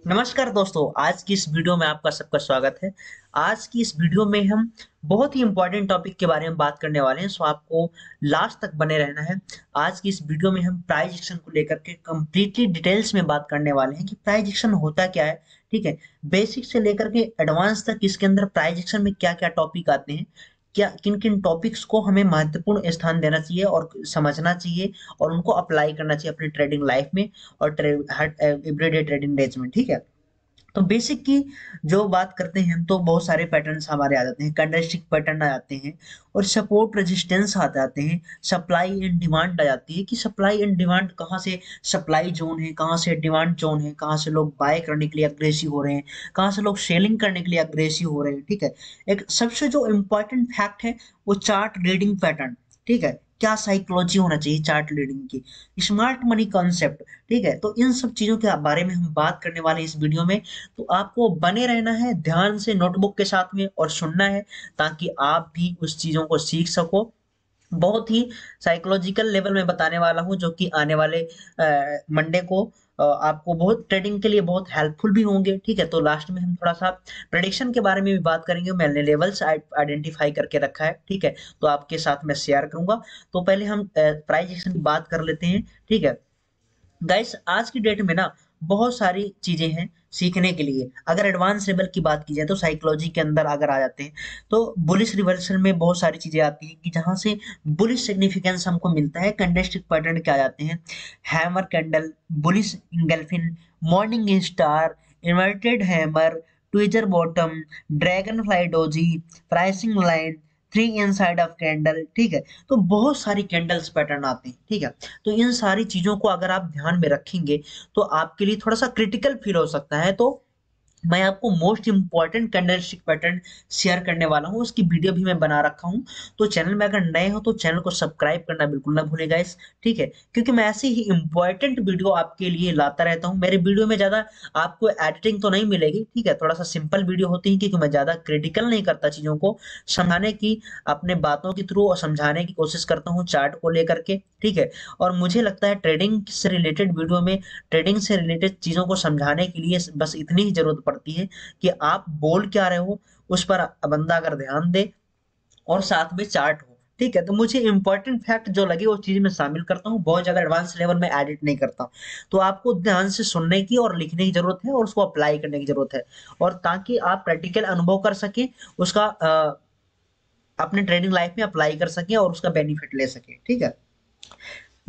नमस्कार दोस्तों, आज की इस वीडियो में आपका सबका स्वागत है। आज की इस वीडियो में हम बहुत ही इम्पोर्टेंट टॉपिक के बारे में बात करने वाले हैं, सो आपको लास्ट तक बने रहना है। आज की इस वीडियो में हम प्राइस एक्शन को लेकर के कंप्लीटली डिटेल्स में बात करने वाले हैं कि प्राइस एक्शन होता क्या है। ठीक है, बेसिक से लेकर के एडवांस तक इसके अंदर प्राइस एक्शन में क्या-क्या टॉपिक आते हैं, क्या किन-किन टॉपिक्स को हमें महत्वपूर्ण स्थान देना चाहिए और समझना चाहिए और उनको अप्लाई करना चाहिए अपनी ट्रेडिंग लाइफ में और हर एवरीडे ट्रेडिंग डेज में। ठीक है, तो बेसिक की जो बात करते हैं हम, तो बहुत सारे पैटर्न्स हमारे आ जाते हैं, कैंडलस्टिक पैटर्न आ जाते हैं और सपोर्ट रेजिस्टेंस आ जाते हैं, सप्लाई एंड डिमांड आ जाती है कि सप्लाई एंड डिमांड कहाँ से सप्लाई जोन है, कहाँ से डिमांड जोन है, कहाँ से लोग बाय करने के लिए अग्रेसिव हो रहे हैं, कहाँ से लोग सेलिंग करने के लिए अग्रेसिव हो रहे हैं। ठीक है, एक सबसे जो इम्पोर्टेंट फैक्ट है वो चार्ट रीडिंग पैटर्न। ठीक है, क्या साइकोलॉजी होना चाहिए चार्ट रीडिंग की, स्मार्ट मनी कॉन्सेप्ट। ठीक है, तो इन सब चीजों के बारे में हम बात करने वाले हैं इस वीडियो में। तो आपको बने रहना है ध्यान से नोटबुक के साथ में और सुनना है, ताकि आप भी उस चीजों को सीख सको। बहुत ही साइकोलॉजिकल लेवल में बताने वाला हूँ, जो कि आने वाले मंडे को आपको बहुत ट्रेडिंग के लिए बहुत हेल्पफुल भी होंगे। ठीक है, तो लास्ट में हम थोड़ा सा प्रेडिक्शन के बारे में भी बात करेंगे। मैंने लेवल्स आइडेंटिफाई करके रखा है। ठीक है, तो आपके साथ मैं शेयर करूंगा। तो पहले हम प्राइस एक्शन की बात कर लेते हैं। ठीक है गाइस, आज की डेट में ना बहुत सारी चीजें हैं सीखने के लिए। अगर एडवांस लेवल की बात की जाए तो साइकोलॉजी के अंदर अगर आ जाते हैं, तो बुलिश रिवर्सल में बहुत सारी चीजें आती हैं कि जहां से बुलिश सिग्निफिकेंस हमको मिलता है। कैंडलस्टिक पैटर्न क्या आ जाते हैं, hammer candle, bullish engulfing, morning star, inverted hammer, tweezer bottom, dragonfly doji, piercing line, three inside of candle. ठीक है, तो बहुत सारी कैंडल्स पैटर्न आते हैं। ठीक है, तो इन सारी चीजों को अगर आप ध्यान में रखेंगे तो आपके लिए थोड़ा सा क्रिटिकल फील हो सकता है। तो मैं आपको most important candlestick pattern share करने वाला हूँ, उसकी वीडियो भी मैं बना रखा हूँ। तो चैनल में अगर नए हो तो चैनल को सब्सक्राइब करना बिल्कुल ना भूलेगा इस। ठीक है, क्योंकि मैं ऐसे ही इंपॉर्टेंट वीडियो आपके लिए लाता रहता हूँ। मेरे वीडियो में ज्यादा आपको एडिटिंग तो नहीं मिलेगी। ठीक है, थोड़ा सा सिंपल वीडियो होती है, क्योंकि मैं ज्यादा क्रिटिकल नहीं करता चीजों को, समझाने की अपने बातों के थ्रू और समझाने की कोशिश करता हूँ चार्ट को लेकर के। ठीक है, और मुझे लगता है ट्रेडिंग से रिलेटेड वीडियो में ट्रेडिंग से रिलेटेड चीजों को समझाने के लिए बस इतनी ही जरूरत पड़ती है कि आप बोल क्या रहे हो उस पर बंदा अगर ध्यान दे और साथ में चार्ट हो। ठीक है, तो मुझे इंपॉर्टेंट फैक्ट जो लगे वो चीज मैं शामिल करता हूँ, बहुत ज्यादा एडवांस लेवल में एडिट नहीं करता हूँ। तो आपको ध्यान से सुनने की और लिखने की जरूरत है और उसको अप्लाई करने की जरूरत है, और ताकि आप प्रैक्टिकल अनुभव कर सके उसका, अपने ट्रेडिंग लाइफ में अप्लाई कर सके और उसका बेनिफिट ले सके। ठीक है,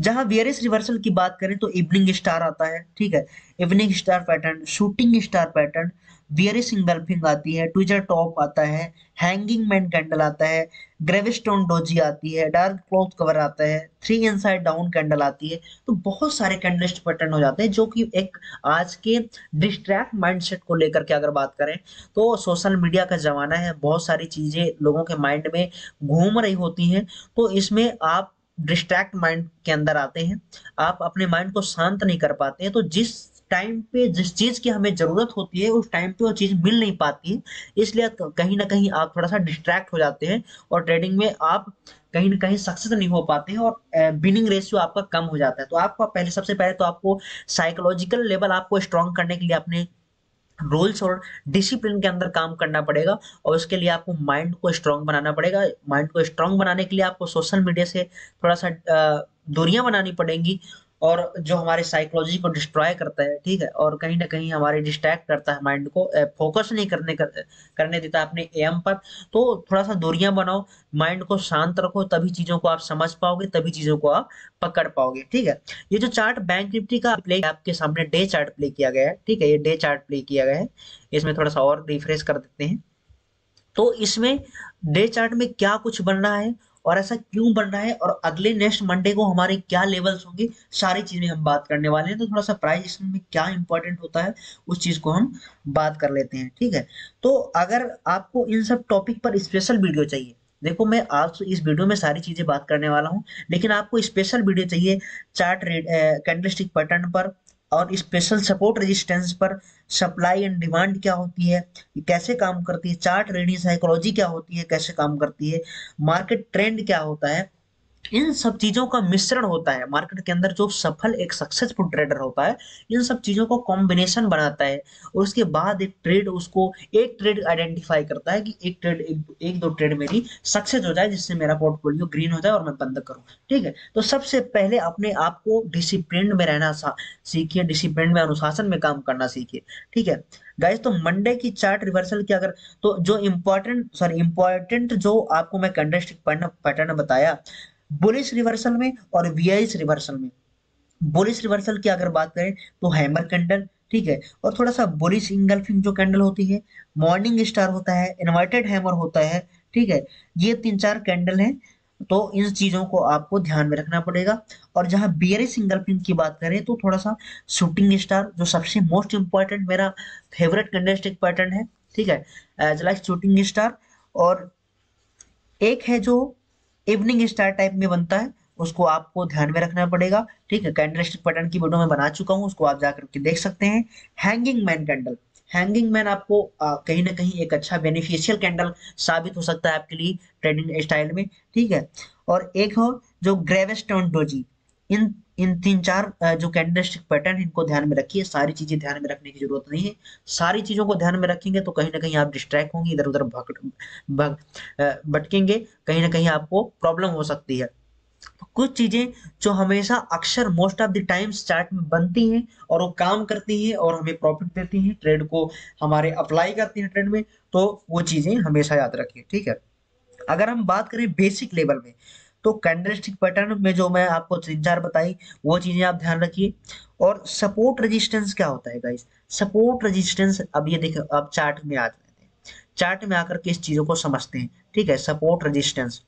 जहां बियरिश रिवर्सल की बात करें तो इवनिंग स्टार आता है। ठीक है, evening star pattern, shooting star pattern, bearish engulfing आती है, ट्विजर टॉप आता है, हैंगिंग मैन कैंडल आता है, ग्रेविस्टोन डोजी आती है, डार्क क्लॉथ कवर आता है, थ्री इनसाइड डाउन कैंडल आती है। तो बहुत सारे कैंडलिस्ट पैटर्न हो जाते हैं, जो कि एक आज के डिस्ट्रैक्ट माइंडसेट को लेकर के अगर बात करें, तो सोशल मीडिया का जमाना है, बहुत सारी चीजें लोगों के माइंड में घूम रही होती हैं। तो इसमें आप डिस्ट्रैक्ट माइंड के अंदर आते हैं, आप अपने माइंड को शांत नहीं कर पाते हैं। तो जिस टाइम पे जिस चीज की हमें जरूरत होती है उस टाइम पे वो चीज मिल नहीं पाती है, इसलिए कहीं ना कहीं आप थोड़ा सा डिस्ट्रैक्ट हो जाते हैं और ट्रेडिंग में आप कहीं ना कहीं सक्सेस नहीं हो पाते हैं और विनिंग रेशियो आपका कम हो जाता है। तो आपको पहले, सबसे पहले तो आपको साइकोलॉजिकल लेवल आपको स्ट्रॉन्ग करने के लिए अपने रूल्स और डिसिप्लिन के अंदर काम करना पड़ेगा, और उसके लिए आपको माइंड को स्ट्रांग बनाना पड़ेगा। माइंड को स्ट्रांग बनाने के लिए आपको सोशल मीडिया से थोड़ा सा दूरियां बनानी पड़ेंगी, और जो हमारे साइकोलॉजी को डिस्ट्रॉय करता है। ठीक है, और कहीं ना कहीं हमारे डिस्ट्रैक्ट करता है, माइंड को फोकस नहीं करने देता अपने एम पर। तो थोड़ा सा दूरियां बनाओ, माइंड को शांत रखो, तभी चीजों को आप समझ पाओगे, तभी चीजों को आप पकड़ पाओगे। ठीक है, ये जो चार्ट बैंक निफ्टी का प्ले आपके सामने डे चार्ट प्ले किया गया है। ठीक है, ये डे चार्ट प्ले किया गया है। इसमें थोड़ा सा और रिफ्रेश कर देते हैं। तो इसमें डे चार्ट में क्या कुछ बन रहा है और ऐसा क्यों बन रहा है, और अगले नेक्स्ट मंडे को हमारे क्या लेवल्स होंगे, सारी चीजें हम बात करने वाले हैं। तो थोड़ा सा प्राइस में क्या इंपॉर्टेंट होता है उस चीज को हम बात कर लेते हैं। ठीक है, तो अगर आपको इन सब टॉपिक पर स्पेशल वीडियो चाहिए, देखो मैं आज इस वीडियो में सारी चीजें बात करने वाला हूँ, लेकिन आपको स्पेशल वीडियो चाहिए चार्ट रेट, कैंडलस्टिक पैटर्न पर और स्पेशल सपोर्ट रेजिस्टेंस पर, सप्लाई एंड डिमांड क्या होती है, ये कैसे काम करती है, चार्ट रीडिंग साइकोलॉजी क्या होती है, कैसे काम करती है, मार्केट ट्रेंड क्या होता है, इन सब चीजों का मिश्रण होता है मार्केट के अंदर। जो सफल एक सक्सेसफुल ट्रेडर होता है इन सब चीजों को कॉम्बिनेशन बनाता है, और उसके बाद एक ट्रेड उसको एक ट्रेड आइडेंटिफाई करता है कि एक ट्रेड एक दो ट्रेड मेरी सक्सेस हो जाए जिससे मेरा पोर्टफोलियो ग्रीन हो जाए और मैं बंद करूं। ठीक है, तो सबसे पहले अपने आप को डिसिप्लिन में रहना सीखिए, डिसिप्लिन में अनुशासन में काम करना सीखिए। ठीक है गाइस, तो मंडे की चार्ट रिवर्सल की अगर, तो जो इम्पोर्टेंट जो आपको मैं कैंडलस्टिक पैटर्न बताया बुलिश रिवर्सल में और वीआईएस रिवर्सल में। बुलिश रिवर्सल की अगर बात करें तो हैमर कैंडल, ठीक है, और थोड़ा सा बुलिश इंगल्फिंग जो कैंडल होती है, मॉर्निंग स्टार होता है, इन्वर्टेड हैमर होता है। ठीक है, ये तीन चार कैंडल हैं, तो इन चीजों को आपको ध्यान में रखना पड़ेगा। और जहां बियरिश इंगल्फिंग की बात करें तो थोड़ा सा शूटिंग स्टार जो सबसे मोस्ट इंपॉर्टेंट मेरा फेवरेट कैंडलस्टिक पैटर्न है। ठीक है, एज लाइक शूटिंग स्टार। और एक है जो इवनिंग स्टार टाइप में बनता है, उसको आपको ध्यान में रखना पड़ेगा। ठीक है, कैंडलस्टिक पैटर्न की वीडियो मैं बना चुका हूँ, उसको आप जाकर के देख सकते हैं। Hanging man candle, hanging man आपको कहीं ना कहीं एक अच्छा बेनिफिशियल कैंडल साबित हो सकता है आपके लिए ट्रेडिंग स्टाइल में। ठीक है, और एक हो जो ग्रेवेस्टोन डोजी। इन इन तीन चार जो कैंडलस्टिक पैटर्न इनको ध्यान में रखिए, सारी चीजें ध्यान में रखने की जरूरत नहीं है। सारी चीजों को ध्यान में रखेंगे तो कहीं ना कहीं आप डिस्ट्रैक्ट होंगे, इधर उधर भटकेंगे, कहीं ना कहीं आपको प्रॉब्लम हो सकती है। तो कुछ चीजें जो हमेशा अक्सर most of the times chart में बनती हैं और वो काम करती हैं और हमें प्रॉफिट देती हैं, ट्रेड को हमारे अप्लाई करती हैं ट्रेड में, तो वो चीजें हमेशा याद रखिए। ठीक है, अगर हम बात करें बेसिक लेवल में तो कैंडलस्टिक पैटर्न में जो मैं आपको तीन चार बताई वो चीजें आप ध्यान रखिए। और सपोर्ट रेजिस्टेंस क्या होता है गाइस? सपोर्ट रेजिस्टेंस, अब ये देखो आप चार्ट में आ जाते हैं, चार्ट में आकर के इस चीजों को समझते हैं। ठीक है, सपोर्ट रेजिस्टेंस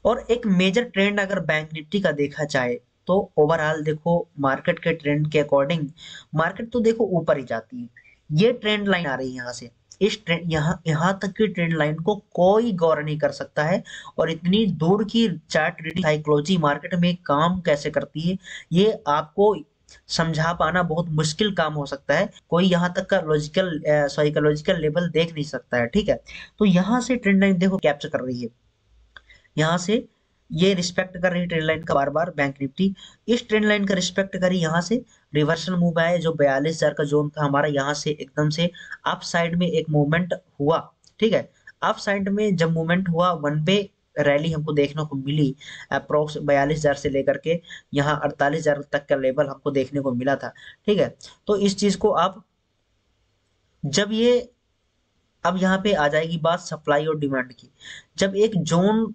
और एक मेजर ट्रेंड अगर बैंक निफ्टी का देखा जाए तो ओवरऑल देखो मार्केट के ट्रेंड के अकॉर्डिंग मार्केट तो देखो ऊपर ही जाती है। ये ट्रेंड लाइन आ रही है यहाँ से, इस ट्रेंड यहाँ यहाँ तक की ट्रेंड लाइन को कोई गौर नहीं कर सकता है। और इतनी दूर की चार्ट रीडिंग साइकोलॉजी मार्केट में काम कैसे करती है ये आपको समझा पाना बहुत मुश्किल काम हो सकता है। कोई यहाँ तक का लॉजिकल साइकोलॉजिकल लेवल देख नहीं सकता है। ठीक है, तो यहाँ से ट्रेंड लाइन देखो कैप्चर कर रही है, यहाँ से ये रिस्पेक्ट कर रही ट्रेंड लाइन का बार बार बैंक निफ्टी, इस ट्रेंड लाइन का रिस्पेक्ट करी, यहाँ से रिवर्सल मूव आया जो 42,000 का जोन था हमारा, यहाँ से एकदम से अप साइड में एक मूवमेंट हुआ। ठीक है, अप साइड में जब मूवमेंट हुआ वन वे रैली हमको देखने को मिली, अप्रोक्स 42,000 से लेकर के यहाँ 48,000 तक का लेवल हमको देखने को मिला था। ठीक है, तो इस चीज को आप जब ये, अब यहाँ पे आ जाएगी बात सप्लाई और डिमांड की। जब एक जोन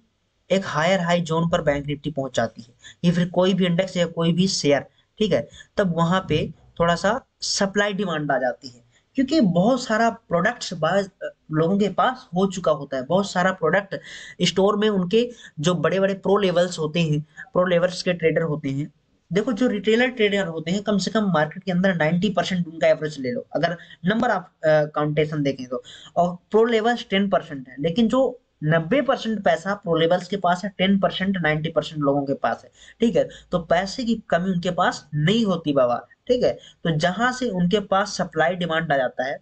एक हायर हाई जोन पर बैंक निफ्टी पहुंच जाती है या फिर कोई भी इंडेक्स या कोई भी शेयर, ठीक है, तब वहां पे थोड़ा सा सप्लाई डिमांड आ जाती है, क्योंकि बहुत सारा प्रोडक्ट्स लोगों के पास हो चुका होता है, बहुत सारा प्रोडक्ट स्टोर में उनके जो बड़े बड़े प्रो लेवल्स होते हैं, प्रो लेवल्स के ट्रेडर होते हैं। देखो जो रिटेलर ट्रेडर होते हैं कम से कम मार्केट के अंदर 90% उनका एवरेज ले लो अगर नंबर ऑफ काउंटेशन देखें तो, और प्रो लेवल्स 10% है, लेकिन जो 90% पैसा प्रो लेवल्स के पास है, 10% 90% लोगों के पास है। ठीक है, तो पैसे की कमी उनके पास नहीं होती बाबा। ठीक है, तो जहां से उनके पास सप्लाई डिमांड आ जाता है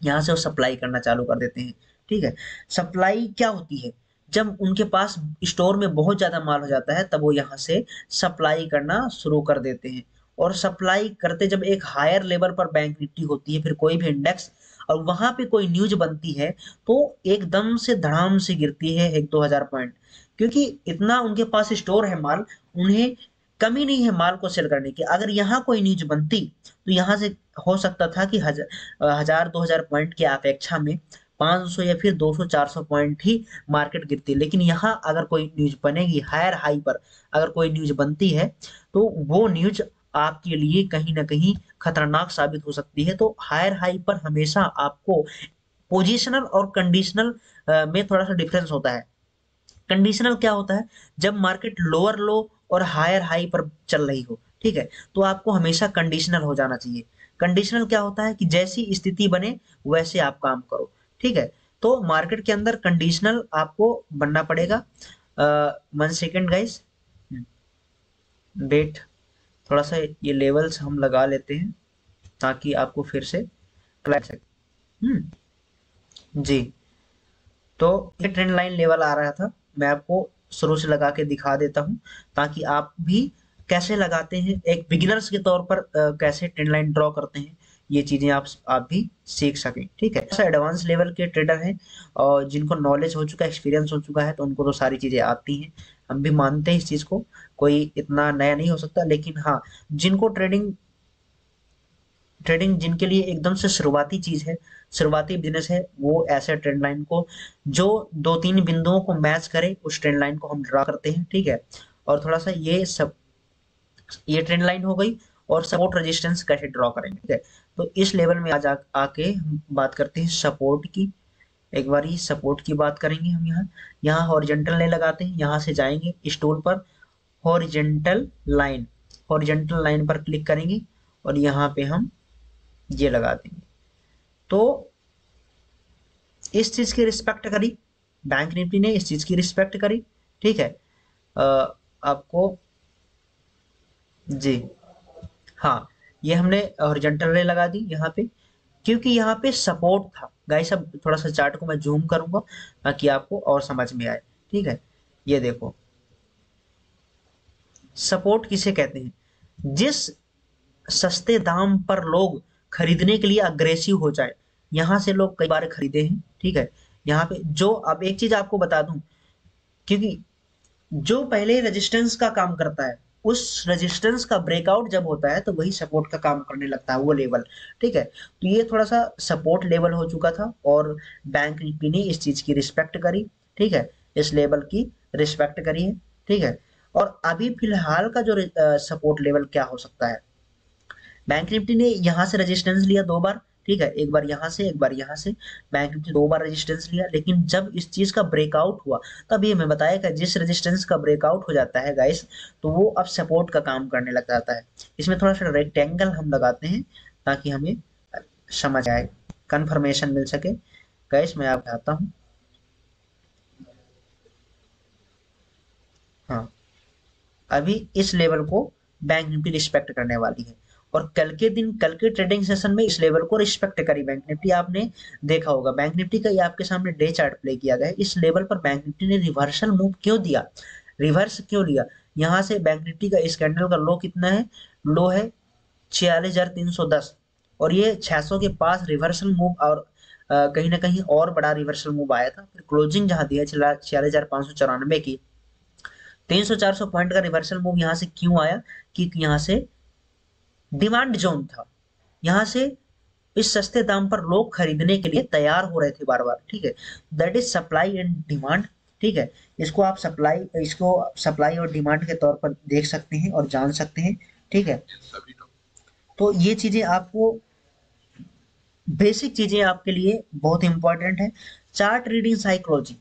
यहाँ से वो सप्लाई करना चालू कर देते हैं। ठीक है, सप्लाई क्या होती है? जब उनके पास स्टोर में बहुत ज्यादा माल हो जाता है तब वो यहाँ से सप्लाई करना शुरू कर देते हैं। और सप्लाई करते जब एक हायर लेवल पर बैंक निफ्टी होती है फिर कोई भी इंडेक्स, और वहां पे कोई न्यूज बनती है तो एकदम से धड़ाम से गिरती है 1-2 हजार पॉइंट, क्योंकि इतना उनके पास स्टोर है माल, उन्हें कमी नहीं है माल को सेल करने की। अगर यहाँ कोई न्यूज बनती तो यहाँ से हो सकता था कि 1,000-2,000 पॉइंट की अपेक्षा में 500 या फिर 200-400 पॉइंट ही मार्केट गिरती, लेकिन यहाँ अगर कोई न्यूज बनेगी हायर हाई पर, अगर कोई न्यूज बनती है तो वो न्यूज आपके लिए कहीं ना कहीं खतरनाक साबित हो सकती है। तो हायर हाई पर हमेशा आपको पोजिशनल और कंडीशनल में थोड़ा सा डिफरेंस होता है। कंडीशनल क्या होता है? जब मार्केट लोअर लो और हायर हाई पर चल रही हो, ठीक है, तो आपको हमेशा कंडीशनल हो जाना चाहिए। कंडीशनल क्या होता है कि जैसी स्थिति बने वैसे आप काम करो। ठीक है, तो मार्केट के अंदर कंडीशनल आपको बनना पड़ेगा। 1 सेकेंड गाइस, वेट, थोड़ा सा ये लेवल्स हम लगा लेते हैं ताकि आपको फिर से क्लैरिटी सके। जी, तो ये ट्रेंड लाइन लेवल आ रहा था, मैं आपको शुरू से लगा के दिखा देता हूँ, ताकि आप भी कैसे लगाते हैं, एक बिगिनर्स के तौर पर कैसे ट्रेंड लाइन ड्रॉ करते हैं, ये चीजें आप भी सीख सकें। ठीक है, ऐसा एडवांस लेवल के ट्रेडर हैं और जिनको नॉलेज हो चुका है, एक्सपीरियंस हो चुका है, तो उनको तो सारी चीजें आती हैं, हम भी मानते हैं इस चीज को, कोई इतना नया नहीं हो सकता। लेकिन हाँ, जिनको ट्रेडिंग ट्रेडिंग जिनके लिए एकदम से शुरुआती चीज है, शुरुआती बिजनेस है, वो ऐसे ट्रेंड लाइन को जो 2-3 बिंदुओं को मैच करे, उस ट्रेंड लाइन को हम ड्रा करते हैं। ठीक है, और थोड़ा सा ये ट्रेंड लाइन हो गई, और सपोर्ट रेजिस्टेंस कैसे ड्रॉ करेंगे। ठीक है, तो इस लेवल में आज आके हम बात करते हैं सपोर्ट की। एक बार ही सपोर्ट की बात करेंगे हम। यहाँ यहाँ हॉरिजेंटल लाइन लगाते हैं, यहाँ से जाएंगे स्टूल पर, हॉरिजेंटल लाइन, हॉरिजेंटल लाइन पर क्लिक करेंगे और यहाँ पे हम ये लगा देंगे। तो इस चीज की रिस्पेक्ट करी, बैंक निफ्टी ने इस चीज की रिस्पेक्ट करी। ठीक है, आपको जी हाँ, ये हमने हॉरिजॉन्टल रे लगा दी यहाँ पे, क्योंकि यहाँ पे सपोर्ट था। गाइस अब थोड़ा सा चार्ट को मैं जूम करूंगा ताकि आपको और समझ में आए। ठीक है, ये देखो, सपोर्ट किसे कहते हैं, जिस सस्ते दाम पर लोग खरीदने के लिए अग्रेसिव हो जाए। यहाँ से लोग कई बार खरीदे हैं। ठीक है, यहाँ पे जो, अब एक चीज आपको बता दूं, क्योंकि जो पहले रेजिस्टेंस का काम करता है, उस रेजिस्टेंस का ब्रेकआउट जब होता है तो वही सपोर्ट का काम करने लगता है, वो लेवल। ठीक है, तो ये थोड़ा सा सपोर्ट लेवल हो चुका था और बैंक निफ्टी ने इस चीज की रिस्पेक्ट करी। ठीक है, इस लेवल की रिस्पेक्ट करी है। ठीक है, और अभी फिलहाल का जो सपोर्ट लेवल क्या हो सकता है, बैंक निफ्टी ने यहाँ से रेजिस्टेंस लिया 2 बार। ठीक है, एक बार यहाँ से, एक बार यहाँ से, बैंक निफ्टी 2 बार रेजिस्टेंस लिया। लेकिन जब इस चीज का ब्रेकआउट हुआ, तब ये मैं बताया कि जिस रेजिस्टेंस का ब्रेकआउट हो जाता है गाइस, तो वो अब सपोर्ट का काम करने लग जाता है। इसमें थोड़ा सा रेक्टेंगल हम लगाते हैं ताकि हमें समझ आए, कंफर्मेशन मिल सके। गाइस मैं आपको बताता हूँ, हाँ, अभी इस लेवल को बैंक निफ्टी रिस्पेक्ट करने वाली है, और कल के दिन, कल के ट्रेडिंग सेशन में इस लेवल को रिस्पेक्ट करी बैंक निफ्टी। आपने देखा होगा बैंक निफ्टी का, ये आपके सामने डे चार्ट प्ले किया गया है। इस लेवल पर बैंक निफ्टी ने रिवर्सल मूव क्यों दिया, रिवर्स क्यों लिया। यहाँ से बैंक निफ्टी का इस कैंडल का लो कितना है, लो है 46,310, और ये 600 के पास रिवर्सल मूव, और कहीं ना कहीं और बड़ा रिवर्सल मूव आया था। फिर क्लोजिंग जहां दी है 46,594 की, 300-400 पॉइंट का रिवर्सल मूव यहाँ से क्यों आया, क्योंकि यहाँ से डिमांड जोन था। यहाँ से इस सस्ते दाम पर लोग खरीदने के लिए तैयार हो रहे थे बार बार। ठीक है, that is supply and demand. ठीक है, इसको सप्लाई और डिमांड के तौर पर देख सकते हैं और जान सकते हैं। ठीक है, तो ये चीजें आपको, बेसिक चीजें आपके लिए बहुत इंपॉर्टेंट है। Chart reading psychology,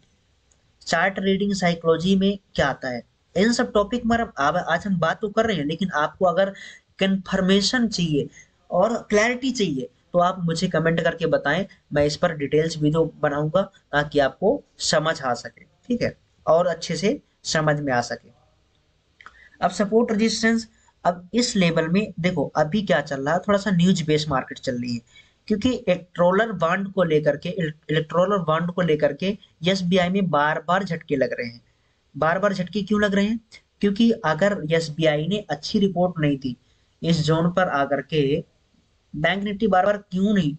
chart reading psychology में क्या आता है, इन सब टॉपिक में आज हम बात तो कर रहे हैं, लेकिन आपको अगर कंफर्मेशन चाहिए और क्लैरिटी चाहिए, तो आप मुझे कमेंट करके बताएं, मैं इस पर डिटेल्स वीडियो बनाऊंगा ताकि आपको समझ आ सके। ठीक है, और अच्छे से समझ में आ सके। अब सपोर्ट रेजिस्टेंस, अब इस लेवल में देखो अभी क्या चल रहा है, थोड़ा सा न्यूज बेस्ड मार्केट चल रही है, क्योंकि इलेक्ट्रोलर बॉन्ड को लेकर के एसबीआई में बार बार झटके लग रहे हैं। बार बार झटके क्यों लग रहे हैं, क्योंकि अगर एसबीआई ने अच्छी रिपोर्ट नहीं दी इस जोन पर आकर के, बैंक निफ्टी बार बार क्यों नहीं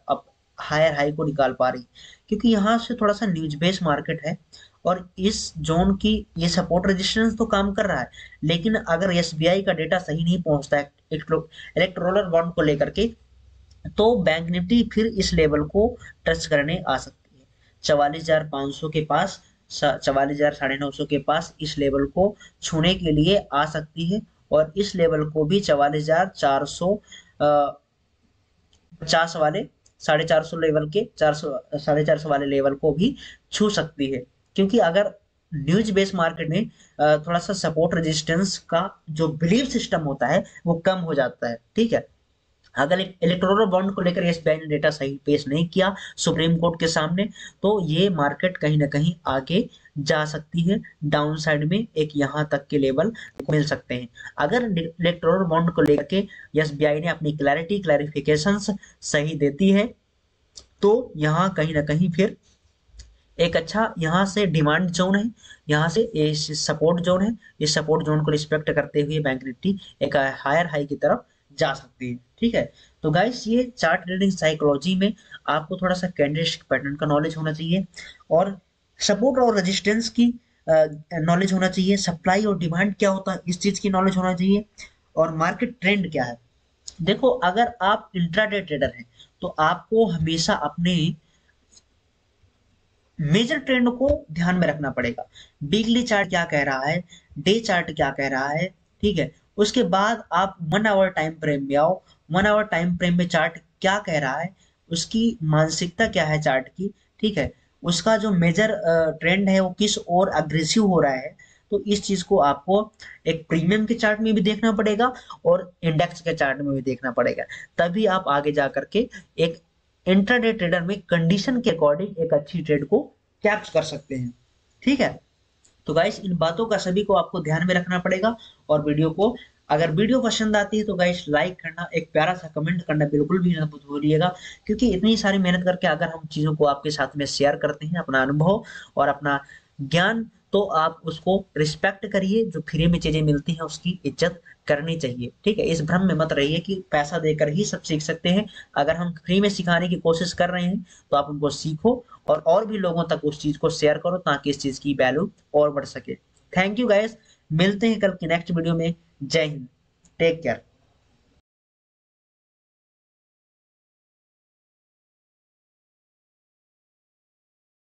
अब हायर हाई को निकाल पा रही, क्योंकि यहाँ से थोड़ा सा न्यूज बेस्ड मार्केट है, और इस जोन की ये सपोर्ट रेजिस्टेंस तो काम कर रहा है। लेकिन अगर एसबीआई का डेटा सही नहीं पहुंचता है इलेक्ट्रोलर बॉन्ड को लेकर के, तो बैंक निफ्टी फिर इस लेवल को टच करने आ सकती है। 44,500 के पास, 44,950 के पास इस लेवल को छूने के लिए आ सकती है, और इस लेवल को भी 44,450 वाले, 450 लेवल के, 400 450 वाले लेवल को भी छू सकती है। क्योंकि अगर न्यूज बेस्ड मार्केट में थोड़ा सा सपोर्ट रेजिस्टेंस का जो बिलीव सिस्टम होता है वो कम हो जाता है। ठीक है, अगर इलेक्टोरल बॉन्ड को लेकर एसबीआई ने डेटा सही पेश नहीं किया सुप्रीम कोर्ट के सामने, तो ये मार्केट कहीं ना कहीं आगे जा सकती है, डाउन साइड में एक यहाँ तक के लेवल मिल सकते हैं। अगर इलेक्टोरल बॉन्ड को लेकर के एसबीआई ने अपनी क्लैरिफिकेशंस सही देती है, तो यहाँ कहीं ना कहीं फिर एक अच्छा यहाँ से डिमांड जोन है, यहाँ से ये सपोर्ट जोन है। इस सपोर्ट जोन को रिस्पेक्ट करते हुए बैंक निफ्टी एक हायर हाई की तरफ जा सकती है। ठीक है, तो गाइस ये चार्ट ट्रेडिंग साइकोलॉजी में आपको थोड़ा सा कैंडलस्टिक पैटर्न का नॉलेज होना चाहिए, और सपोर्ट और रेजिस्टेंस की नॉलेज होना चाहिए, सप्लाई और डिमांड क्या होता है इस चीज की नॉलेज होना चाहिए, और मार्केट ट्रेंड क्या है। देखो अगर आप इंट्राडे ट्रेडर हैं तो आपको हमेशा अपने मेजर ट्रेंड को ध्यान में रखना पड़ेगा। वीकली चार्ट क्या कह रहा है, डे चार्ट क्या कह रहा है, ठीक है। उसके बाद आप 1 आवर टाइम फ्रेम में आओ, 1 आवर टाइम फ्रेम में चार्ट क्या कह रहा है, उसकी मानसिकता क्या है चार्ट की, ठीक है। उसका जो मेजर ट्रेंड है वो किस ओर अग्रेसिव हो रहा है, तो इस चीज को आपको एक प्रीमियम के चार्ट में भी देखना पड़ेगा और इंडेक्स के चार्ट में भी देखना पड़ेगा। तभी आप आगे जा करके एक इंट्राडे ट्रेडर में कंडीशन के अकॉर्डिंग एक अच्छी ट्रेड को कैप्च कर सकते हैं। ठीक है, तो गाइस इन बातों का सभी को आपको ध्यान में रखना पड़ेगा। और वीडियो को, अगर वीडियो पसंद आती है तो गाइस लाइक करना, एक प्यारा सा कमेंट करना बिल्कुल भी मत भूलिएगा, क्योंकि इतनी सारी मेहनत करके अगर हम चीजों को आपके साथ में शेयर करते हैं, अपना अनुभव और अपना ज्ञान, तो आप उसको रिस्पेक्ट करिए। जो फ्री में चीजें मिलती हैं उसकी इज्जत करनी चाहिए। ठीक है, इस भ्रम में मत रहिए कि पैसा देकर ही सब सीख सकते हैं। अगर हम फ्री में सिखाने की कोशिश कर रहे हैं तो आप उनको सीखो और भी लोगों तक उस चीज को शेयर करो ताकि इस चीज की वैल्यू और बढ़ सके। थैंक यू गाइस, मिलते हैं कल की नेक्स्ट वीडियो में। जय हिंद, टेक केयर।